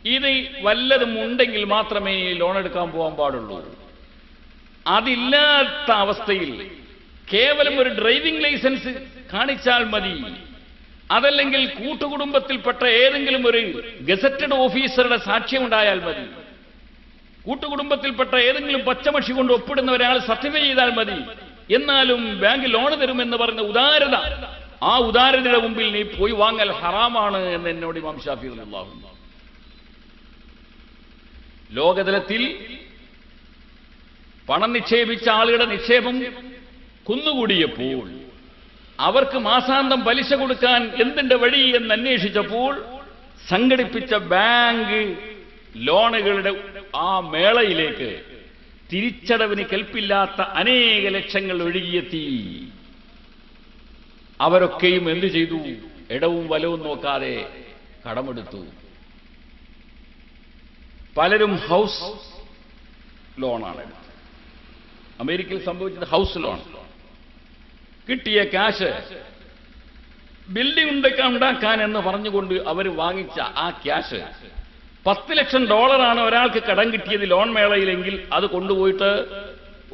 ഇത് വല്ലതും ഉണ്ടെങ്കിൽ മാത്രമേ ലോൺ എടുക്കാൻ പോകാൻ പാടുള്ളൂ. അതില്ലാത്ത അവസ്ഥയിൽ കേവലം ഒരു ഡ്രൈവിംഗ് ലൈസൻസ് കാണിച്ചാൽ മതി, അതല്ലെങ്കിൽ കൂട്ടുകുടുംബത്തിൽപ്പെട്ട ഏതെങ്കിലും ഒരു ഗസറ്റഡ് ഓഫീസറുടെ സാക്ഷ്യമുണ്ടായാൽ മതി, കൂട്ടുകുടുംബത്തിൽപ്പെട്ട ഏതെങ്കിലും പച്ചമഷി കൊണ്ട് ഒപ്പിടുന്ന ഒരാൾ സർട്ടിഫൈ ചെയ്താൽ മതി, എന്നാലും ബാങ്ക് ലോൺ തരുമെന്ന് പറഞ്ഞ ഉദാരത, ആ ഉദാരതയുടെ മുമ്പിൽ നീ പോയി വാങ്ങൽ ഹറാമാണ് എന്ന് എന്നോട് ഇമാം ഷാഫി റളിയല്ലാഹു അൻഹു. ലോകതലത്തിൽ പണം നിക്ഷേപിച്ച ആളുകളുടെ നിക്ഷേപം കുന്നുകൂടിയപ്പോൾ അവർക്ക് മാസാന്തം പലിശ കൊടുക്കാൻ എന്തിന്റെ വഴി എന്ന് അന്വേഷിച്ചപ്പോൾ സംഘടിപ്പിച്ച ബാങ്ക് ലോണുകളുടെ ആ മേളയിലേക്ക് തിരിച്ചടവിന് കെൽപ്പില്ലാത്ത അനേക ലക്ഷങ്ങൾ ഒഴുകിയെത്തി. അവരൊക്കെയും എന്തു ചെയ്തു? ഇടവും വലവും നോക്കാതെ കടമെടുത്തു. പലരും ഹൗസ് ലോണാണ്. അമേരിക്കയിൽ സംഭവിച്ചത് ഹൗസ് ലോൺ. കിട്ടിയ ക്യാഷ് ബിൽഡിംഗ് ഉണ്ടാക്കാൻ എന്ന് പറഞ്ഞുകൊണ്ട് അവർ വാങ്ങിച്ച ആ ക്യാഷ് $10 ലക്ഷം ഒരാൾക്ക് കടം കിട്ടിയത് ലോൺ മേളയിലെങ്കിൽ അത് കൊണ്ടുപോയിട്ട്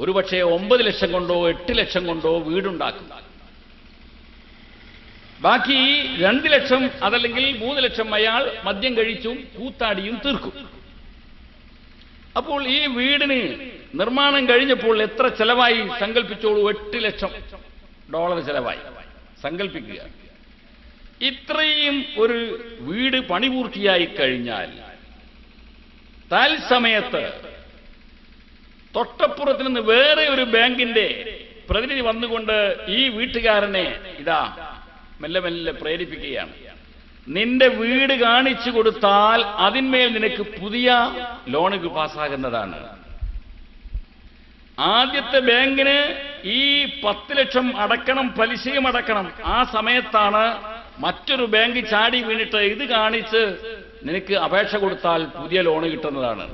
ഒരുപക്ഷെ 9 ലക്ഷം കൊണ്ടോ 8 ലക്ഷം കൊണ്ടോ വീടുണ്ടാക്കും. ബാക്കി 2 ലക്ഷം അതല്ലെങ്കിൽ 3 ലക്ഷം അയാൾ മദ്യം കഴിച്ചും കൂത്താടിയും തീർക്കും. അപ്പോൾ ഈ വീടിന് നിർമ്മാണം കഴിഞ്ഞപ്പോൾ എത്ര ചെലവായി സങ്കല്പിച്ചോളൂ? $8 ലക്ഷം ചെലവായി. സങ്കല്പിക്കുക, ഇത്രയും ഒരു വീട് പണി പൂർത്തിയായി കഴിഞ്ഞാൽ തൽസമയത്ത് തൊട്ടപ്പുറത്ത് നിന്ന് വേറെ ഒരു ബാങ്കിന്റെ പ്രതിനിധി വന്നുകൊണ്ട് ഈ വീട്ടുകാരനെ ഇതാ മെല്ലെ മെല്ലെ പ്രേരിപ്പിക്കുകയാണ്. നിന്റെ വീട് കാണിച്ചു കൊടുത്താൽ അതിന്മേൽ നിനക്ക് പുതിയ ലോണ് പാസ്സാകുന്നതാണ്. ആദ്യത്തെ ബാങ്കിന് ഈ 10 ലക്ഷം അടക്കണം, പലിശയും അടക്കണം. ആ സമയത്താണ് മറ്റൊരു ബാങ്ക് ചാടി വീണിട്ട് ഇത് കാണിച്ച് നിനക്ക് അപേക്ഷ കൊടുത്താൽ പുതിയ ലോണ് കിട്ടുന്നതാണ്.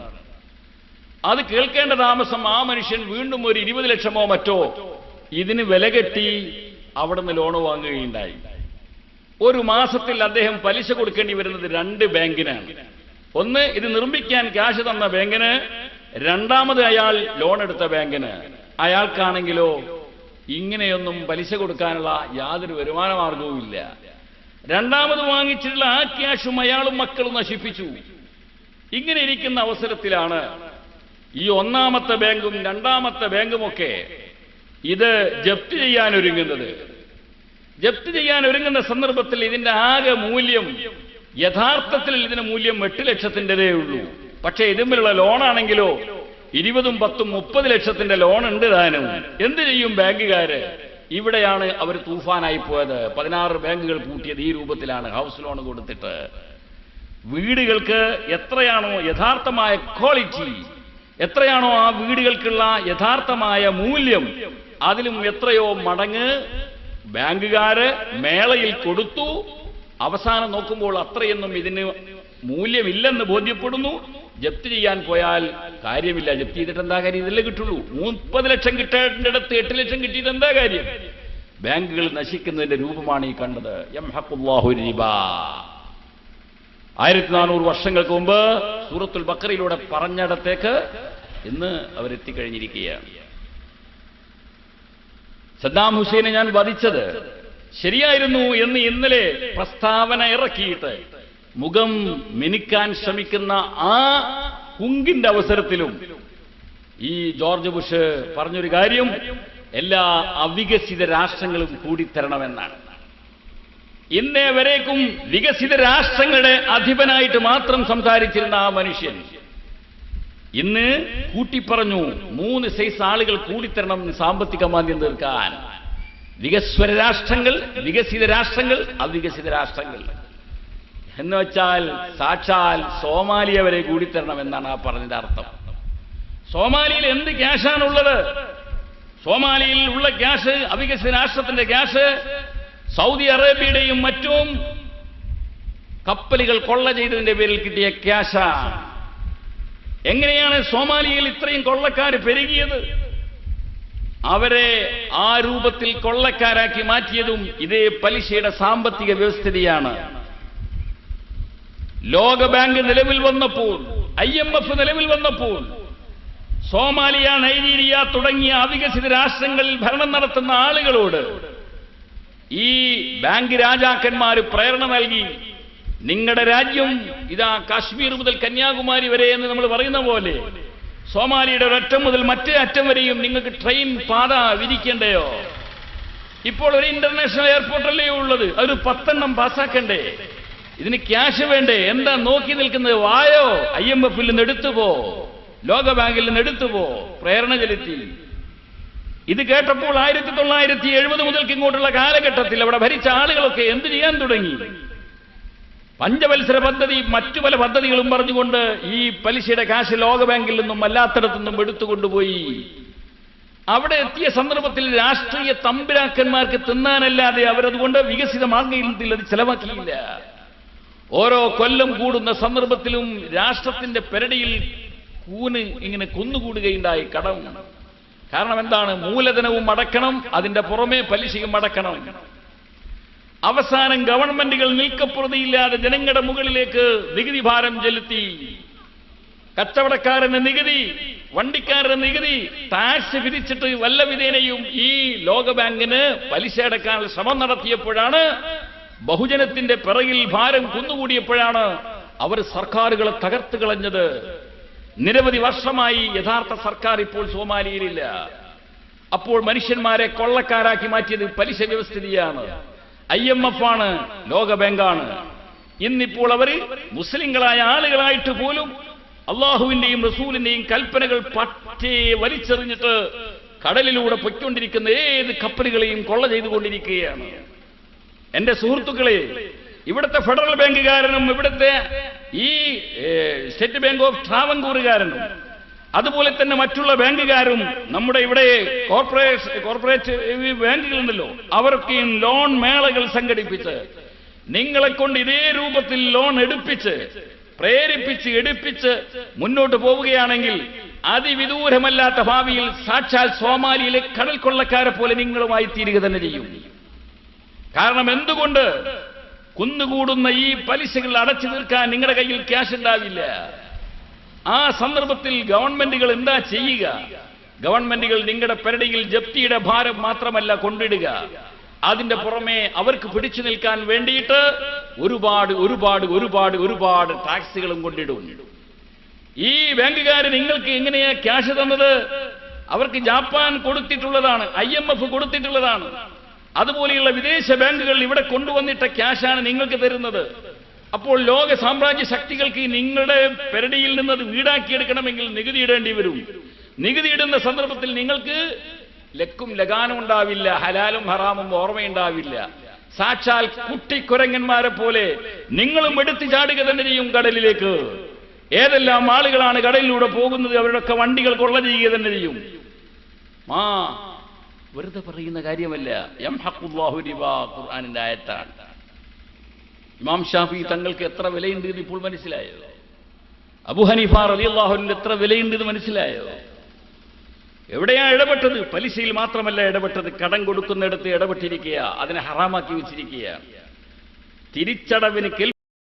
അത് കേൾക്കേണ്ട താമസം ആ മനുഷ്യൻ വീണ്ടും ഒരു 20 ലക്ഷമോ മറ്റോ ഇതിന് വില കെട്ടി അവിടുന്ന് ലോണ് വാങ്ങുകയുണ്ടായി. ഒരു മാസത്തിൽ അദ്ദേഹം പലിശ കൊടുക്കേണ്ടി വരുന്നത് 2 ബാങ്കിനാണ്. ഒന്ന് ഇത് നിർമ്മിക്കാൻ ക്യാഷ് തന്ന ബാങ്കിന്, രണ്ടാമത് അയാൾ ലോൺ എടുത്ത ബാങ്കിന്. അയാൾക്കാണെങ്കിലോ ഇങ്ങനെയൊന്നും പലിശ കൊടുക്കാനുള്ള യാതൊരു വരുമാന മാർഗവും ഇല്ല. രണ്ടാമത് വാങ്ങിച്ചിട്ടുള്ള ആ ക്യാഷും അയാളും മക്കളും നശിപ്പിച്ചു. ഇങ്ങനെ ഇരിക്കുന്ന അവസരത്തിലാണ് ഈ ഒന്നാമത്തെ ബാങ്കും രണ്ടാമത്തെ ബാങ്കുമൊക്കെ ഇത് ജപ്തി ചെയ്യാൻ ഒരുങ്ങുന്നത്. ജപ്തി ചെയ്യാൻ ഒരുങ്ങുന്ന സന്ദർഭത്തിൽ ഇതിന്റെ ആകെ മൂല്യം, യഥാർത്ഥത്തിൽ ഇതിന്റെ മൂല്യം 8 ലക്ഷത്തിൻ്റെതേ ഉള്ളൂ. പക്ഷേ ഇതിന്മേലുള്ള ലോണാണെങ്കിലോ 20, 10, 30 ലക്ഷത്തിന്റെ ലോൺ ഉണ്ട് താനും. എന്ത് ചെയ്യും ബാങ്കുകാര്? ഇവിടെയാണ് അവർ തൂഫാനായി പോയത്. 16 ബാങ്കുകൾ പൂട്ടിയത് ഈ രൂപത്തിലാണ്. ഹൗസ് ലോൺ കൊടുത്തിട്ട് വീടുകൾക്ക് എത്രയാണോ യഥാർത്ഥമായ ക്വാളിറ്റി, എത്രയാണോ ആ വീടുകൾക്കുള്ള യഥാർത്ഥമായ മൂല്യം, അതിലും എത്രയോ മടങ്ങ് ബാങ്കുകാര് മേളയിൽ കൊടുത്തു. അവസാനം നോക്കുമ്പോൾ അത്രയൊന്നും ഇതിന് മൂല്യമില്ലെന്ന് ബോധ്യപ്പെടുന്നു. ജപ്തി ചെയ്യാൻ പോയാൽ കാര്യമില്ല. ജപ്തി ചെയ്തിട്ട് എന്താ കാര്യം? ഇതിലേ കിട്ടുള്ളൂ. 30 ലക്ഷം കിട്ടേണ്ടിടത്ത് 8 ലക്ഷം കിട്ടിയിട്ട് എന്താ കാര്യം? ബാങ്കുകൾ നശിക്കുന്നതിന്റെ രൂപമാണ് ഈ കണ്ടത്. യംഹഖുല്ലാഹു റിബാ. 1400 വർഷങ്ങൾക്ക് മുമ്പ് സൂറത്തുൽ ബഖറയിലൂടെ പറഞ്ഞിടത്തേക്ക് ഇന്ന് അവരെത്തിക്കഴിഞ്ഞിരിക്കുകയാണ്. സദ്ദാം ഹുസൈനെ ഞാൻ വധിച്ചത് ശരിയായിരുന്നു എന്ന് ഇന്നലെ പ്രസ്താവന ഇറക്കിയിട്ട് മുഖം മിനുക്കാൻ ശ്രമിക്കുന്ന ആ ഹുങ്കിന്റെ അവസരത്തിലും ഈ ജോർജ് ബുഷ് പറഞ്ഞൊരു കാര്യം, എല്ലാ അവികസിത രാഷ്ട്രങ്ങളും കൂടിത്തരണമെന്നാണ്. ഇന്നേ വരേക്കും വികസിത രാഷ്ട്രങ്ങളുടെ അധിപനായിട്ട് മാത്രം സംസാരിച്ചിരുന്ന ആ മനുഷ്യൻ ഇന്ന് കൂട്ടിപ്പറഞ്ഞു 3 സൈസ് ആളുകൾ കൂടിത്തരണം സാമ്പത്തിക മാന്ദ്യം തീർക്കാൻ. വികസ്വര രാഷ്ട്രങ്ങൾ, വികസിത രാഷ്ട്രങ്ങൾ, അവികസിത രാഷ്ട്രങ്ങൾ എന്ന് വെച്ചാൽ സാക്ഷാൽ സോമാലിയ വരെ കൂടിത്തരണം എന്നാണ് ആ പറഞ്ഞതിന്റെ അർത്ഥം. സോമാലിയിൽ എന്ത് ക്യാഷാണുള്ളത്? സോമാലിയിൽ ഉള്ള ക്യാഷ്, അവികസിത രാഷ്ട്രത്തിന്റെ ക്യാഷ് സൗദി അറേബ്യയുടെയും മറ്റും കപ്പലുകൾ കൊള്ള ചെയ്തതിന്റെ പേരിൽ കിട്ടിയ ക്യാഷാണ്. എങ്ങനെയാണ് സോമാലിയയിൽ ഇത്രയും കൊള്ളക്കാർ പെരുകിയത്? അവരെ ആ രൂപത്തിൽ കൊള്ളക്കാരാക്കി മാറ്റിയതും ഇതേ പലിശയുടെ സാമ്പത്തിക വ്യവസ്ഥിതിയാണ്. ലോകബാങ്ക് നിലവിൽ വന്നപ്പോൾ, IMF നിലവിൽ വന്നപ്പോൾ, സോമാലിയ, നൈജീരിയ തുടങ്ങിയ അവികസിത രാഷ്ട്രങ്ങളിൽ ഭരണം നടത്തുന്ന ആളുകളോട് ഈ ബാങ്ക് രാജാക്കന്മാർ പ്രേരണ നൽകി, നിങ്ങളുടെ രാജ്യം ഇതാ കാശ്മീർ മുതൽ കന്യാകുമാരി വരെ എന്ന് നമ്മൾ പറയുന്ന പോലെ സോമാലിയുടെ ഒരറ്റം മുതൽ മറ്റേ അറ്റം വരെയും നിങ്ങൾക്ക് ട്രെയിൻ പാത വിരിക്കേണ്ടയോ? ഇപ്പോൾ ഒരു ഇന്റർനാഷണൽ എയർപോർട്ടല്ലേ ഉള്ളത്, അതൊരു 10 പാസ്സാക്കണ്ടേ? ഇതിന് ക്യാഷ് വേണ്ടേ? എന്താ നോക്കി നിൽക്കുന്നത്? വായോ, IMF-ൽ നിന്ന് എടുത്തുപോ, ലോകബാങ്കിൽ നിന്ന് എടുത്തുപോ, പ്രേരണ ചെലുത്തി. ഇത് കേട്ടപ്പോൾ 1970 മുതൽക്ക് ഇങ്ങോട്ടുള്ള കാലഘട്ടത്തിൽ അവിടെ ഭരിച്ച ആളുകളൊക്കെ എന്ത് ചെയ്യാൻ തുടങ്ങി? പഞ്ചവത്സര പദ്ധതി, മറ്റു പല പദ്ധതികളും പറഞ്ഞുകൊണ്ട് ഈ പലിശയുടെ കാശ് ലോകബാങ്കിൽ നിന്നും അല്ലാത്തടത്തു നിന്നും എടുത്തുകൊണ്ടുപോയി. അവിടെ എത്തിയ സന്ദർഭത്തിൽ രാഷ്ട്രീയ തമ്പുരാക്കന്മാർക്ക് തിന്നാനല്ലാതെ അവരതുകൊണ്ട് വികസിത മാർഗത്തിൽ അത് ചെലവാക്കിയില്ല. ഓരോ കൊല്ലം കൂടുന്ന സന്ദർഭത്തിലും രാഷ്ട്രത്തിന്റെ പെരടിയിൽ കൂന് ഇങ്ങനെ കുന്നുകൂടുകയുണ്ടായി കടം. കാരണം എന്താണ്? മൂലധനവും അടക്കണം, അതിന്റെ പുറമെ പലിശയും അടക്കണം. അവസാനം ഗവൺമെന്റുകൾ നിൽക്കപ്പുറതിയില്ലാതെ ജനങ്ങളുടെ മുകളിലേക്ക് നികുതി ഭാരം ചെലുത്തി. കച്ചവടക്കാരന് നികുതി, വണ്ടിക്കാരന് നികുതി, ടാക്സ് വിധിച്ചിട്ട് വല്ല വിധേനയും ഈ ലോകബാങ്കിന് പലിശ അടക്കാനുള്ള ശ്രമം നടത്തിയപ്പോഴാണ്, ബഹുജനത്തിന്റെ പിറകിൽ ഭാരം കുന്നുകൂടിയപ്പോഴാണ് അവർ സർക്കാരുകളെ തകർത്ത് കളഞ്ഞത്. നിരവധി വർഷമായി യഥാർത്ഥ സർക്കാർ ഇപ്പോൾ സോമാലിയയിലില്ല. അപ്പോൾ മനുഷ്യന്മാരെ കൊള്ളക്കാരാക്കി മാറ്റിയത് പലിശ വ്യവസ്ഥിതിയാണ്. IMF ആണ്, ലോകബാങ്കാണ്. ഇന്നിപ്പോൾ അവർ മുസ്ലിങ്ങളായ ആളുകളായിട്ട് പോലും അള്ളാഹുവിന്റെയും റസൂലിന്റെയും കൽപ്പനകൾ പറ്റേ വലിച്ചെറിഞ്ഞിട്ട് കടലിലൂടെ പൊയ്ക്കൊണ്ടിരിക്കുന്ന ഏത് കപ്പലുകളെയും കൊള്ള ചെയ്തുകൊണ്ടിരിക്കുകയാണ്. എന്റെ സുഹൃത്തുക്കളെ, ഇവിടുത്തെ ഫെഡറൽ ബാങ്കുകാരനും ഇവിടുത്തെ ഈ സ്റ്റേറ്റ് ബാങ്ക് ഓഫ് ട്രാവൻകൂറുകാരനും അതുപോലെ തന്നെ മറ്റുള്ള ബാങ്കുകാരും നമ്മുടെ ഇവിടെ കോർപ്പറേറ്റ് ബാങ്കുകളുണ്ടല്ലോ, അവർക്കും ലോൺ മേളകൾ സംഘടിപ്പിച്ച് നിങ്ങളെ കൊണ്ട് ഇതേ രൂപത്തിൽ ലോൺ എടുപ്പിച്ച് പ്രേരിപ്പിച്ച് എടുപ്പിച്ച് മുന്നോട്ട് പോവുകയാണെങ്കിൽ അതിവിദൂരമല്ലാത്ത ഭാവിയിൽ സാക്ഷാൽ സോമാലിയിലെ കടൽ കൊള്ളക്കാരെ പോലെ നിങ്ങളുമായി തീരുക തന്നെ ചെയ്യും. കാരണം എന്തുകൊണ്ട്? കുന്നുകൂടുന്ന ഈ പലിശകൾ അടച്ചു തീർക്കാൻ നിങ്ങളുടെ കയ്യിൽ ക്യാഷ് ഉണ്ടാവില്ല. ആ സന്ദർഭത്തിൽ ഗവൺമെന്റുകൾ എന്താ ചെയ്യുക? ഗവൺമെന്റുകൾ നിങ്ങളുടെ പെരടിയിൽ ജപ്തിയുടെ ഭാരം മാത്രമല്ല കൊണ്ടിടുക, അതിന്റെ പുറമെ അവർക്ക് പിടിച്ചു നിൽക്കാൻ വേണ്ടിയിട്ട് ഒരുപാട് ഒരുപാട് ഒരുപാട് ഒരുപാട് ടാക്സുകളും കൊണ്ടിടും. ഈ ബാങ്കുകാർ നിങ്ങൾക്ക് എങ്ങനെയാ ക്യാഷ് തന്നത്? അവർക്ക് ജപ്പാൻ കൊടുത്തിട്ടുള്ളതാണ്, IMF കൊടുത്തിട്ടുള്ളതാണ്. അതുപോലെയുള്ള വിദേശ ബാങ്കുകൾ ഇവിടെ കൊണ്ടുവന്നിട്ട ക്യാഷാണ് നിങ്ങൾക്ക് തരുന്നത്. അപ്പോൾ ലോക സാമ്രാജ്യ ശക്തികൾക്ക് നിങ്ങളുടെ പെരടിയിൽ നിന്നത് വീടാക്കിയെടുക്കണമെങ്കിൽ നികുതി ഇടേണ്ടി വരും. നികുതി ഇടുന്ന സന്ദർഭത്തിൽ നിങ്ങൾക്ക് ലക്കും ലഗാനും ഉണ്ടാവില്ല, ഹലാലും ഹറാമും ഓർമ്മയുണ്ടാവില്ല. സാക്ഷാൽ കുട്ടിക്കുരങ്ങന്മാരെ പോലെ നിങ്ങളും എടുത്തു ചാടുക തന്നെ ചെയ്യും കടലിലേക്ക്. ഏതെല്ലാം ആളുകളാണ് കടലിലൂടെ പോകുന്നത്, അവരുടെയൊക്കെ വണ്ടികൾ കൊള്ള ചെയ്യുക തന്നെ ചെയ്യും. വെറുതെ പറയുന്ന കാര്യമല്ല. യംഹഖുല്ലാഹു റിബാ ഖുർആനിന്റെ ആയത്താണ്. ഇമാം ഷാഫി തങ്ങൾക്ക് എത്ര വിലയുണ്ട് എന്ന് ഇപ്പോൾ മനസ്സിലായോ? അബൂ ഹനീഫ റളിയല്ലാഹു അൻഹു എത്ര വിലയുണ്ട് എന്ന് മനസ്സിലായോ? എവിടെയാ ഇടപെട്ടത്? പലിശയിൽ മാത്രമല്ല ഇടപെട്ടത്, കടം കൊടുക്കുന്നിടത്ത് ഇടപെട്ടിരിക്കുക, അതിനെ ഹറാമാക്കി വെച്ചിരിക്കുക. തിരിച്ചടവിന്